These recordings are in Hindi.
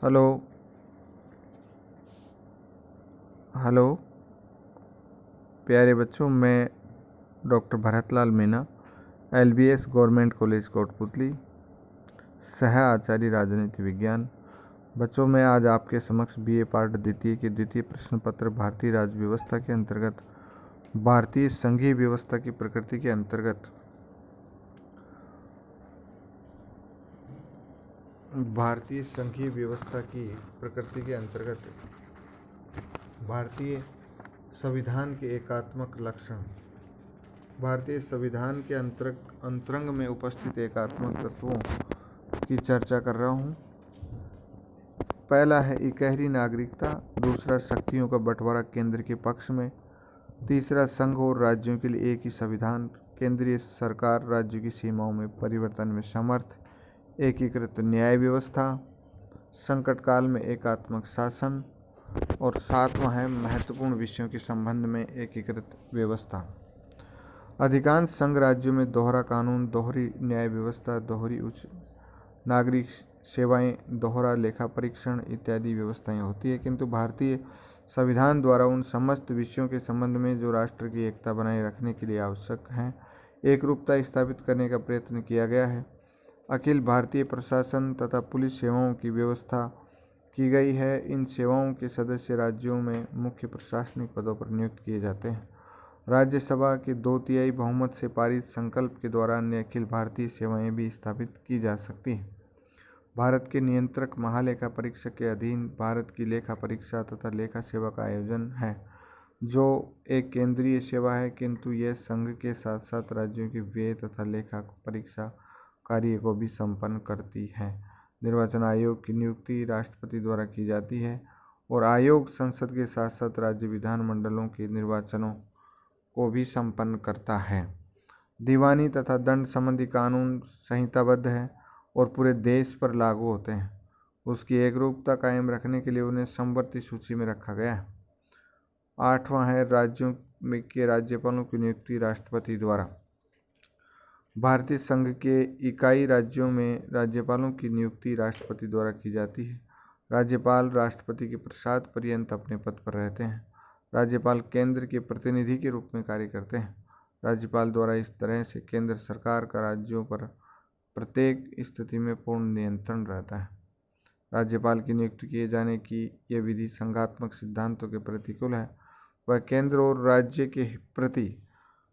हेलो। हेलो प्यारे बच्चों, मैं doctor Bharatlal Meena, LBS government college Kotputli, सह आचार्य राजनीति विज्ञान। बच्चों, मैं आज आपके समक्ष बीए पार्ट द्वितीय के द्वितीय प्रश्न पत्र भारतीय राज्य व्यवस्था के अंतर्गत भारतीय संघीय व्यवस्था की प्रकृति के अंतर्गत भारतीय संघीय व्यवस्था की प्रकृति के अंतर्गत भारतीय संविधान के एकात्मक लक्षण, भारतीय संविधान के अंतरंग में उपस्थित एकात्मक तत्वों की चर्चा कर रहा हूँ। पहला है इकहरी नागरिकता, दूसरा शक्तियों का बंटवारा केंद्र के पक्ष में, तीसरा संघ और राज्यों के लिए एक ही संविधान, केंद्रीय सरकार राज्यों की सीमाओं में परिवर्तन में समर्थ, एकीकृत न्याय व्यवस्था, संकट काल में एकात्मक शासन, और सातवां है महत्वपूर्ण विषयों के संबंध में एकीकृत व्यवस्था। अधिकांश संघ राज्यों में दोहरा कानून, दोहरी न्याय व्यवस्था, दोहरी उच्च नागरिक सेवाएं, दोहरा लेखा परीक्षण इत्यादि व्यवस्थाएं होती है, किंतु भारतीय संविधान द्वारा उन समस्त विषयों के संबंध में जो राष्ट्र की एकता बनाए रखने के लिए आवश्यक हैं, एक रूपता स्थापित करने का प्रयत्न किया गया है। अखिल भारतीय प्रशासन तथा पुलिस सेवाओं की व्यवस्था की गई है। इन सेवाओं के सदस्य राज्यों में मुख्य प्रशासनिक पदों पर नियुक्त किए जाते हैं। राज्यसभा के 2/3 बहुमत से पारित संकल्प के द्वारा अन्य अखिल भारतीय सेवाएं भी स्थापित की जा सकती हैं। भारत के नियंत्रक महालेखा परीक्षक के अधीन भारत की लेखा परीक्षा तथा लेखा सेवा का आयोजन है, जो एक केंद्रीय सेवा है, किंतु यह संघ के साथ साथ राज्यों के व्यय तथा लेखा परीक्षा कार्य को भी संपन्न करती है। निर्वाचन आयोग की नियुक्ति राष्ट्रपति द्वारा की जाती है और आयोग संसद के साथ साथ राज्य विधानमंडलों के निर्वाचनों को भी संपन्न करता है। दीवानी तथा दंड संबंधी कानून संहिताबद्ध है और पूरे देश पर लागू होते हैं। उसकी एकरूपता कायम रखने के लिए उन्हें समवर्ती सूची में रखा गया है। आठवां है राज्यों में के राज्यपालों की नियुक्ति राष्ट्रपति द्वारा। भारतीय संघ के इकाई राज्यों में राज्यपालों की नियुक्ति राष्ट्रपति द्वारा की जाती है। राज्यपाल राष्ट्रपति के प्रसाद पर्यंत अपने पद पर रहते हैं। राज्यपाल केंद्र के प्रतिनिधि के रूप में कार्य करते हैं। राज्यपाल द्वारा इस तरह से केंद्र सरकार का राज्यों पर प्रत्येक स्थिति में पूर्ण नियंत्रण रहता है। राज्यपाल की नियुक्ति किए जाने की यह विधि संघात्मक सिद्धांतों के प्रतिकूल है। वह केंद्र और राज्य के प्रति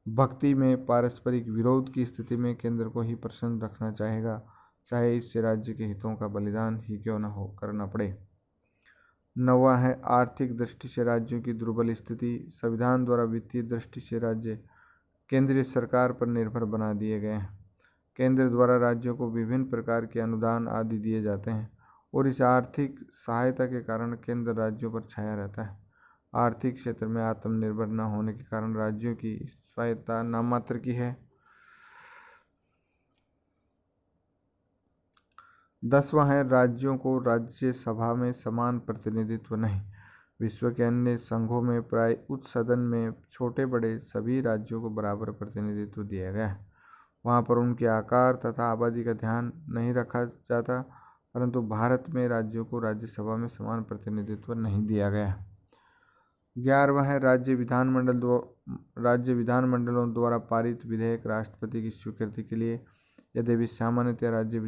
भक्ति में पारस्परिक विरोध की स्थिति में केंद्र को ही प्रसन्न रखना चाहेगा, चाहे इससे राज्य के हितों का बलिदान ही क्यों न हो करना पड़े। नौवां है आर्थिक दृष्टि से राज्यों की दुर्बल स्थिति। संविधान द्वारा वित्तीय दृष्टि से राज्य केंद्रीय सरकार पर निर्भर बना दिए गए हैं। केंद्र द्वारा राज्यों को विभिन्न प्रकार के अनुदान आदि दिए जाते हैं और इस आर्थिक सहायता के कारण केंद्र राज्यों पर छाया रहता है। आर्थिक क्षेत्र में आत्मनिर्भर न होने के कारण राज्यों की स्वायत्तता नाममात्र की है। 10वां है राज्यों को राज्यसभा में समान प्रतिनिधित्व नहीं। विश्व के अन्य संघों में प्राय उच्च सदन में छोटे बड़े सभी राज्यों को बराबर प्रतिनिधित्व दिया गया है। वहाँ पर उनके आकार तथा आबादी का ध्यान नहीं रखा जाता, परंतु भारत में राज्यों को राज्यसभा में समान प्रतिनिधित्व नहीं दिया गया है। 11वां है राज्य विधानमंडलों द्वारा पारित विधेयक राष्ट्रपति की स्वीकृति के लिए यद्यपि सामान्यतः राज्य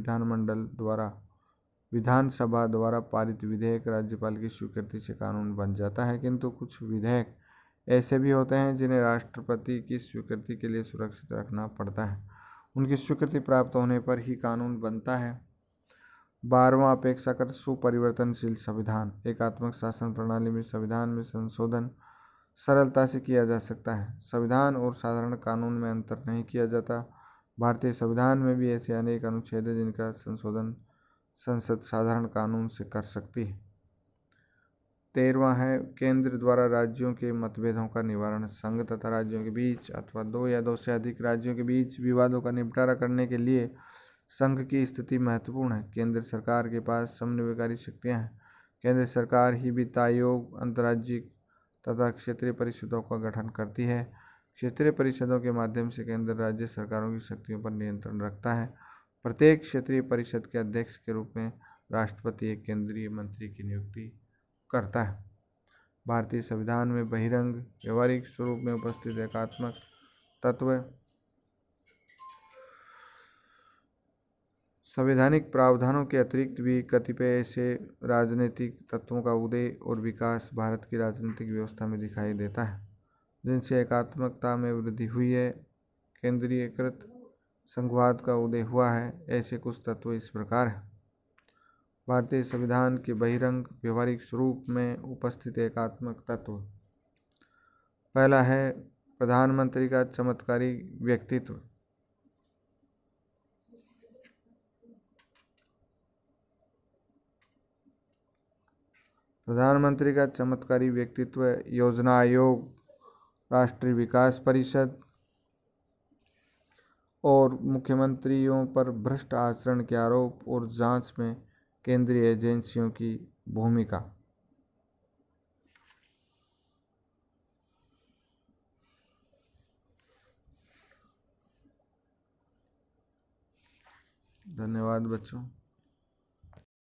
विधानसभा द्वारा पारित विधेयक राज्यपाल की स्वीकृति से कानून बन जाता है, किंतु कुछ विधेयक ऐसे भी होते हैं जिन्हें राष्ट्रपति की स्वीकृति के लिए सुरक्षित रखना पड़ता है। उनकी स्वीकृति प्राप्त होने पर ही कानून बनता है। 12वां अपेक्षाकृत सुपरिवर्तनशील संविधान। एकात्मक शासन प्रणाली में संविधान में संशोधन सरलता से किया जा सकता है। संविधान और साधारण कानून में अंतर नहीं किया जाता। भारतीय संविधान में भी ऐसे अनेक अनुच्छेद हैं जिनका संशोधन संसद साधारण कानून से कर सकती है। 13वां है केंद्र द्वारा राज्यों के मतभेदों का निवारण। संघ तथा राज्यों के बीच अथवा दो या दो से अधिक राज्यों के बीच विवादों का निपटारा करने के लिए संघ की स्थिति महत्वपूर्ण है। केंद्र सरकार के पास समन्वयकारी शक्तियां हैं। केंद्र सरकार ही वित्त आयोग, अंतर्राज्यिक तथा क्षेत्रीय परिषदों का गठन करती है। क्षेत्रीय परिषदों के माध्यम से केंद्र राज्य सरकारों की शक्तियों पर नियंत्रण रखता है। प्रत्येक क्षेत्रीय परिषद के अध्यक्ष के रूप में राष्ट्रपति एक केंद्रीय मंत्री की नियुक्ति करता है। भारतीय संविधान में बहिरंग व्यवहारिक स्वरूप में उपस्थित एकात्मक तत्व संवैधानिक प्रावधानों के अतिरिक्त भी कतिपय ऐसे राजनीतिक तत्वों का उदय और विकास भारत की राजनीतिक व्यवस्था में दिखाई देता है जिनसे एकात्मकता में वृद्धि हुई है। केंद्रीयकृत संघवाद का उदय हुआ है। ऐसे कुछ तत्व इस प्रकार हैं। भारतीय संविधान के बहिरंग व्यवहारिक स्वरूप में उपस्थित एकात्मक तत्व। पहला है प्रधानमंत्री का चमत्कारी व्यक्तित्व। प्रधानमंत्री का चमत्कारी व्यक्तित्व योजना आयोग, राष्ट्रीय विकास परिषद और मुख्यमंत्रियों पर भ्रष्ट आचरण के आरोप और जांच में केंद्रीय एजेंसियों की भूमिका। धन्यवाद बच्चों।